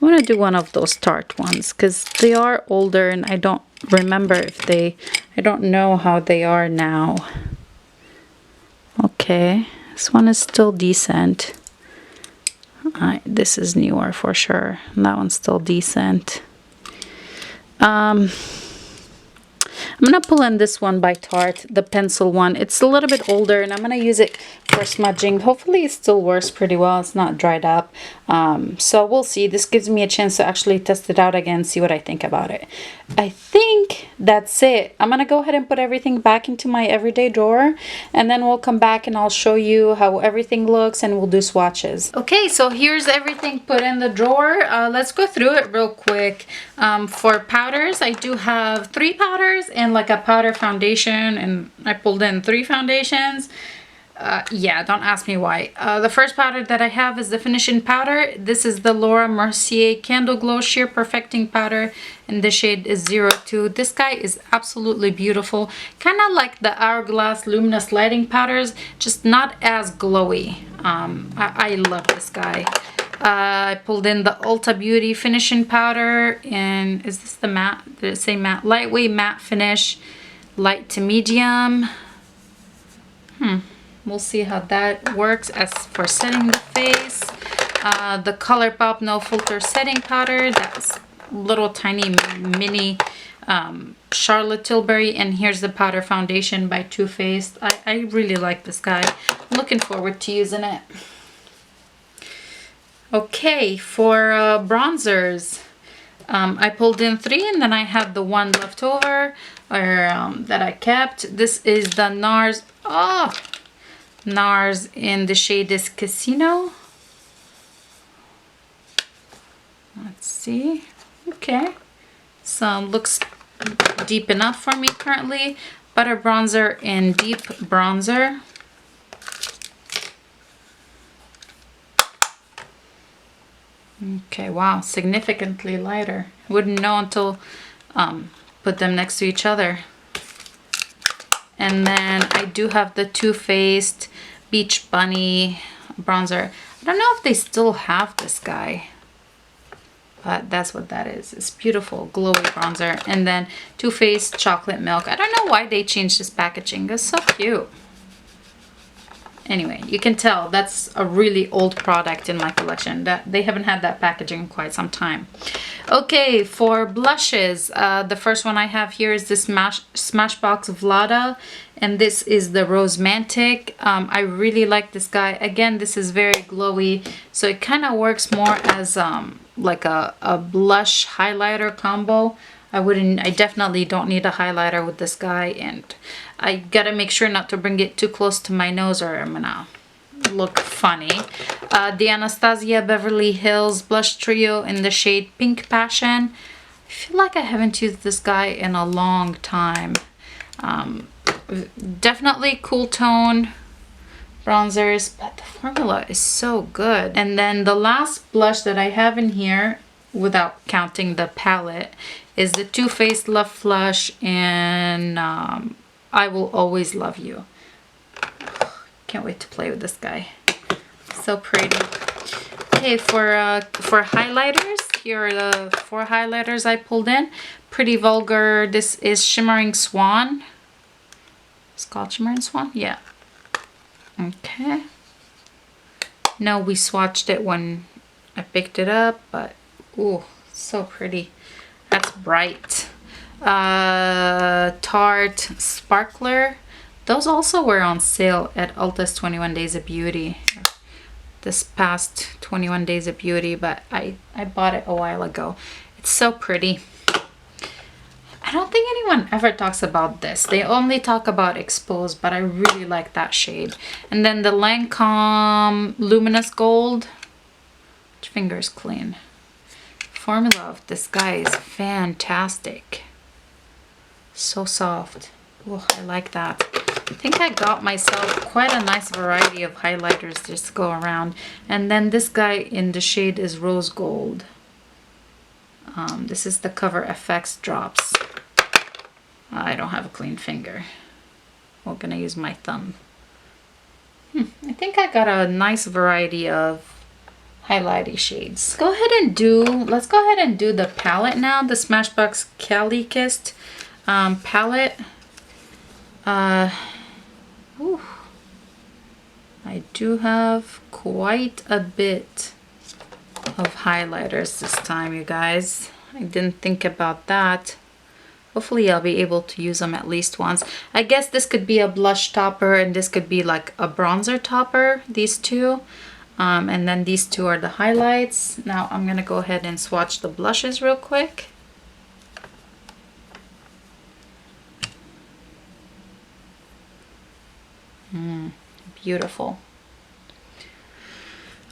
want to do one of those Tarte ones because they are older and I don't remember if they... I don't know how they are now. Okay, this one is still decent. This is newer for sure. And that one's still decent. I'm gonna pull in this one by Tarte, the pencil one. It's a little bit older and I'm gonna use it for smudging. Hopefully it still works pretty well. It's not dried up. So we'll see. This gives me a chance to actually test it out again, see what I think about it. I think that's it. I'm gonna go ahead and put everything back into my everyday drawer, and then we'll come back and I'll show you how everything looks and we'll do swatches. Okay, so here's everything put in the drawer. Let's go through it real quick. For powders, I do have 3 powders and like a powder foundation, and I pulled in 3 foundations. Yeah, don't ask me why. The first powder that I have is the finishing powder. This is the Laura Mercier Candle Glow Sheer Perfecting Powder, and the shade is 02. This guy is absolutely beautiful. Kind of like the Hourglass Luminous Lighting powders, just not as glowy. I love this guy. I pulled in the Ulta Beauty Finishing Powder, and is this the matte? Did it say matte? Lightweight matte finish, light to medium. We'll see how that works as for setting the face. The ColourPop No Filter Setting Powder. That's little tiny mini Charlotte Tilbury. And here's the powder foundation by Too Faced. I really like this guy. I'm looking forward to using it. Okay, for bronzers, I pulled in 3 and then I have the 1 left over, or that I kept. This is the NARS. NARS in the shade is Casino. Let's see. Okay, so looks deep enough for me currently. Butter bronzer in Deep Bronzer. Okay, wow, significantly lighter. Wouldn't know until put them next to each other. And then I do have the Too Faced Beach Bunny bronzer. I don't know if they still have this guy, but that's what that is. It's beautiful, glowy bronzer. And then Too Faced Chocolate Milk. I don't know why they changed this packaging. It's so cute. Anyway, you can tell that's a really old product in my collection. That they haven't had that packaging in quite some time. Okay, for blushes, the first one I have here is this Smashbox Vlada, and this is the Rosemantic. I really like this guy. Again, this is very glowy, so it kind of works more as like a blush highlighter combo. I definitely don't need a highlighter with this guy, and I gotta make sure not to bring it too close to my nose or I'm gonna look funny. The Anastasia Beverly Hills Blush Trio in the shade Pink Passion. I feel like I haven't used this guy in a long time. Definitely cool tone bronzers, but the formula is so good. And then the last blush that I have in here, without counting the palette, is the Too Faced Love Flush and I Will Always Love You. Can't wait to play with this guy. So pretty. Okay, for highlighters, here are the 4 highlighters I pulled in. Pretty Vulgar. This is Shimmering Swan. It's called Shimmering Swan? Yeah. Okay. No, we swatched it when I picked it up, but ooh, so pretty. That's bright. Tarte Sparkler. Those also were on sale at Ulta's 21 Days of Beauty. This past 21 Days of Beauty, but I bought it a while ago. It's so pretty. I don't think anyone ever talks about this. They only talk about Exposed, but I really like that shade. And then the Lancome Luminous Gold. Which finger is clean? Formula of this guy is fantastic. So soft. Oh, I like that. I think I got myself quite a nice variety of highlighters just to go around. And then this guy in the shade is Rose Gold. This is the Cover FX Drops. I don't have a clean finger. I'm gonna use my thumb. I think I got a nice variety of highlighty shades. Let's go ahead and do the palette now. The Smashbox Cali Kissed palette. Ooh, I do have quite a bit of highlighters this time, you guys. I didn't think about that. Hopefully I'll be able to use them at least once. I guess this could be a blush topper and this could be like a bronzer topper, these two. And then these two are the highlights. Now I'm gonna go ahead and swatch the blushes real quick. Beautiful.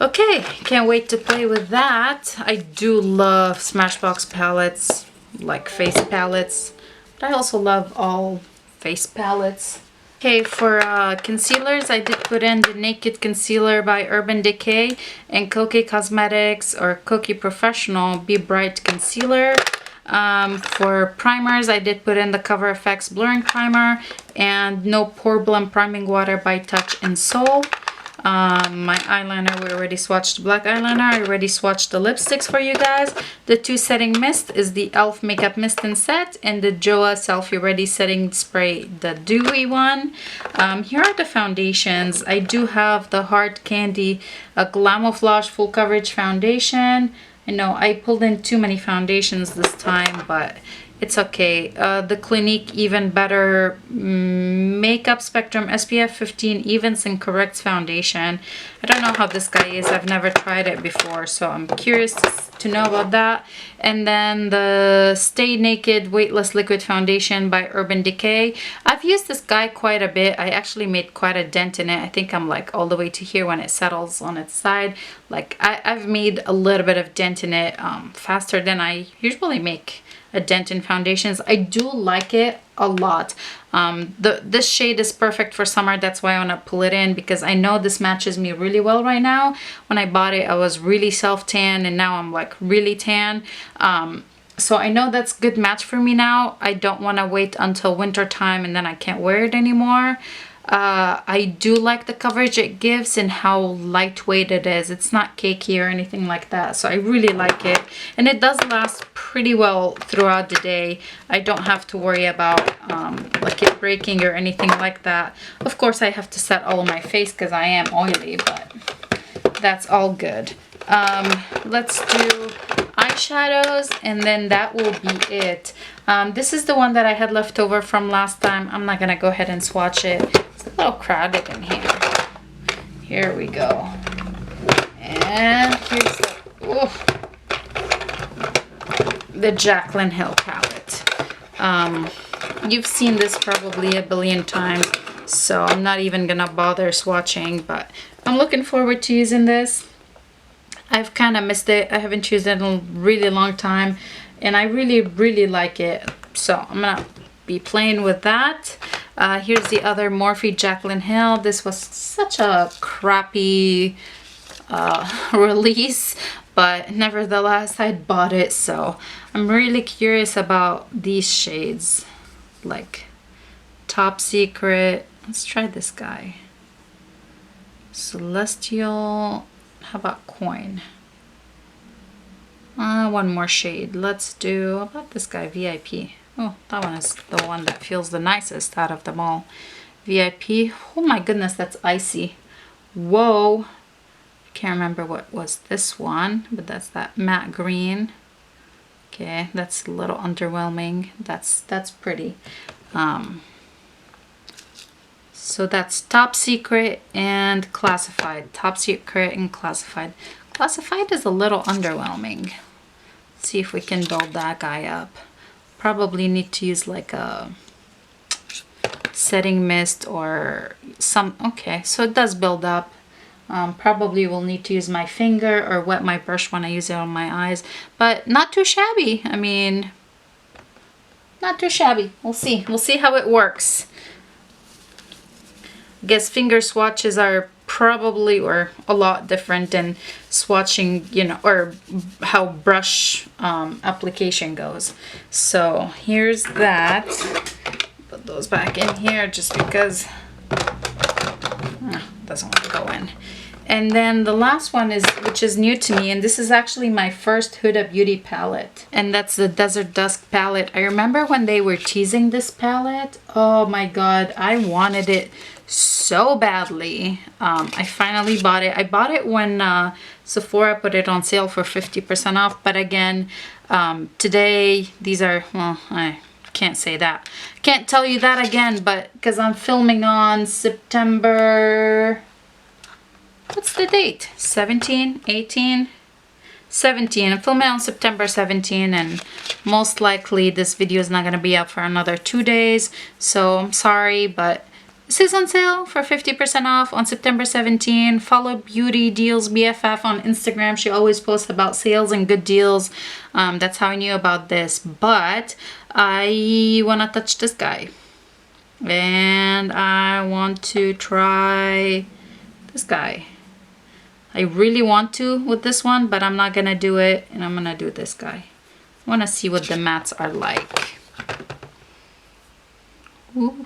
Okay, can't wait to play with that. I do love Smashbox palettes, like face palettes, but I also love all face palettes. Okay, for concealers, I did put in the Naked Concealer by Urban Decay and Kokie Cosmetics or Kokie Professional Be Bright Concealer. For primers, I did put in the Cover FX Blurring Primer and No Pore Blend Priming Water by Touch in Soul. My eyeliner, we already swatched black eyeliner. I already swatched the lipsticks for you guys. The 2 setting mist is the e.l.f. Makeup Mist and Set and the Joa Selfie Ready Setting Spray, the dewy one. Here are the foundations. I do have the Hard Candy Glamouflage Full Coverage Foundation. I know I pulled in too many foundations this time, but it's okay. The Clinique Even Better Makeup Spectrum SPF 15 Evens and Corrects Foundation. I don't know how this guy is. I've never tried it before, so I'm curious to know about that. And then the Stay Naked Weightless Liquid Foundation by Urban Decay. I've used this guy quite a bit. I actually made quite a dent in it. I think I'm like all the way to here when it settles on its side. Like I've made a little bit of dent in it faster than I usually make a dent in foundations. I do like it a lot. This shade is perfect for summer. That's why I want to pull it in, because I know this matches me really well right now. When I bought it, I was really self-tan and now I'm like really tan. So I know that's a good match for me now. I don't want to wait until winter time and then I can't wear it anymore. I do like the coverage it gives and how lightweight it is. It's not cakey or anything like that, so I really like it. And it does last pretty well throughout the day. I don't have to worry about like it breaking or anything like that. Of course, I have to set all of my face because I am oily, but that's all good. Let's do eyeshadows, and then that will be it. This is the one that I had left over from last time. I'm not gonna go ahead and swatch it. It's a little crowded in here. Here we go. And here's the Jaclyn Hill palette. You've seen this probably a billion times, so I'm not even gonna bother swatching, but I'm looking forward to using this. I've kind of missed it. I haven't used it in a really long time, and I really like it. So I'm gonna be playing with that. Here's the other Morphe Jaclyn Hill. This was such a crappy release, but nevertheless I bought it, so I'm really curious about these shades, like Top Secret. Let's try this guy. Celestial. How about Coin? One more shade. Let's do, how about this guy, VIP? Oh, that one is the one that feels the nicest out of them all. VIP. Oh my goodness, that's icy. Whoa. Can't remember what was this one, but that's that matte green. Okay, that's a little underwhelming. That's pretty. So that's Top Secret and Classified. Top Secret and Classified. Classified is a little underwhelming. Let's see if we can build that guy up. Probably need to use like a setting mist or some. Okay, so it does build up. Probably will need to use my finger or wet my brush when I use it on my eyes, but not too shabby. I mean, not too shabby. We'll see. We'll see how it works. I guess finger swatches are probably or a lot different than swatching, you know, or how brush application goes. So here's that. Put those back in here just because it doesn't want to go in. And then the last one is, which is new to me, and this is actually my first Huda Beauty palette, and that's the Desert Dusk palette. I remember when they were teasing this palette. Oh my god, I wanted it so badly. I finally bought it. I bought it when Sephora put it on sale for 50% off, but again, today these are, well, I can't say that. Can't tell you that again, but because I'm filming on September, what's the date? 17, 18, 17. I'm filming on September 17, and most likely this video is not going to be up for another 2 days, so I'm sorry, but this is on sale for 50% off on September 17. Follow Beauty Deals BFF on Instagram. She always posts about sales and good deals. That's how I knew about this, but I want to touch this guy, and I want to try this guy. I really want to with this one, but I'm not gonna do it, and I'm gonna do this guy. I want to see what the mattes are like. Ooh.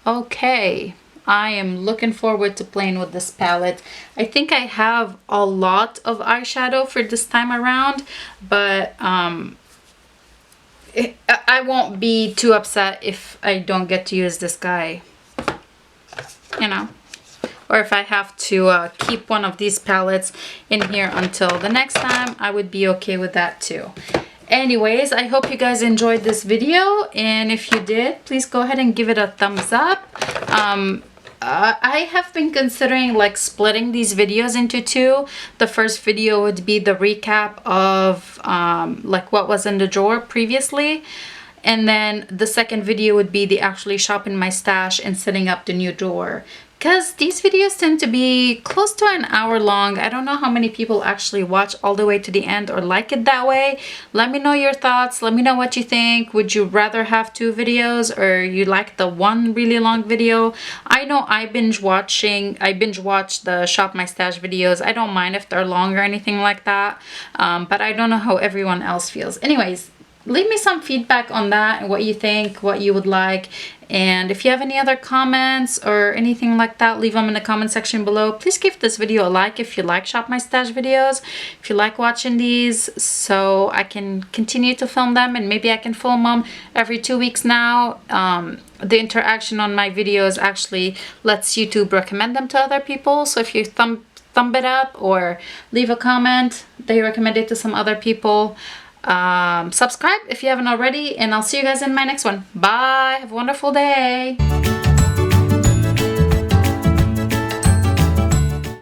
Okay, I am looking forward to playing with this palette. I think I have a lot of eyeshadow for this time around, but I won't be too upset if I don't get to use this guy, you know, or if I have to keep one of these palettes in here until the next time. I would be okay with that too. Anyways, I hope you guys enjoyed this video, and if you did, please go ahead and give it a thumbs up. I have been considering like splitting these videos into two. The first video would be the recap of like what was in the drawer previously, and then the second video would be the actually shopping my stash and setting up the new drawer. Because these videos tend to be close to an hour long. I don't know how many people actually watch all the way to the end or like it that way. Let me know your thoughts. Let me know what you think. Would you rather have 2 videos, or you like the one really long video? I know I binge watch the Shop My Stash videos. I don't mind if they're long or anything like that. But I don't know how everyone else feels. Anyways, leave me some feedback on that and what you think, what you would like. And if you have any other comments or anything like that, leave them in the comment section below. Please give this video a like if you like Shop My Stash videos, if you like watching these, so I can continue to film them, and maybe I can film them every 2 weeks now. The interaction on my videos actually lets YouTube recommend them to other people, so if you thumb it up or leave a comment, they recommend it to some other people. Subscribe if you haven't already, and I'll see you guys in my next one. Bye. Have a wonderful day.